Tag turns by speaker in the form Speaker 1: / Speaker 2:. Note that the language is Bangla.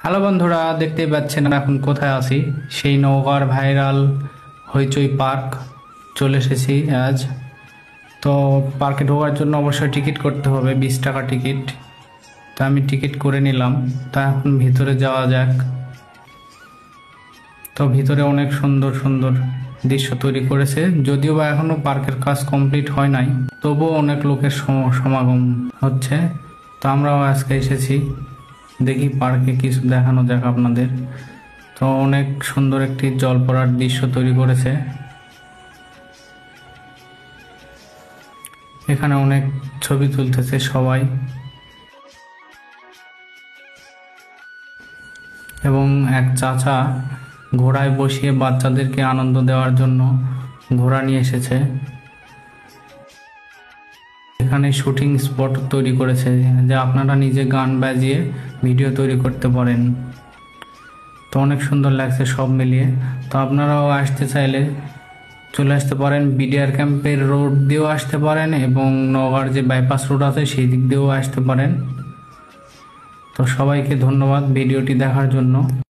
Speaker 1: হ্যালো বন্ধুরা, দেখতেই পাচ্ছেন এখন কোথায় আছি। সেই নওগাঁর ভাইরাল হইচই পার্ক চলে এসেছি আজ। তো পার্কে ঢোকার জন্য অবশ্যই টিকিট করতে হবে, 20 টাকা টিকিট। তো আমি টিকিট করে নিলাম। তা এখন ভিতরে যাওয়া যাক। তো ভিতরে অনেক সুন্দর সুন্দর দৃশ্য তৈরি করেছে, যদিও বা এখনো পার্কের কাজ কমপ্লিট হয় নাই, তবুও অনেক লোকের সমাগম হচ্ছে। তো আমরাও আজকে এসেছি, দেখি পার্কে কিছু দেখানো যাক আপনাদের। তো অনেক সুন্দর একটি জল পড়ার দৃশ্য তৈরি করেছে। এখানে অনেক ছবি তুলতেছে সবাই, এবং এক চাচা ঘোড়ায় বসিয়ে বাচ্চাদেরকে আনন্দ দেওয়ার জন্য ঘোড়া নিয়ে এসেছে। এখানে শুটিং স্পট তৈরি করেছে, যে আপনারা নিজে গান বাজিয়ে ভিডিও তৈরি করতে পারেন। তো অনেক সুন্দর লাগছে সব মিলিয়ে। তো আপনারাও আসতে চাইলে চলে আসতে পারেন। বিডিআর ক্যাম্পের রোড দিয়েও আসতে পারেন, এবং নওগাঁর যে বাইপাস রোড আছে সেই দিক দিয়েও আসতে পারেন। তো সবাইকে ধন্যবাদ ভিডিওটি দেখার জন্য।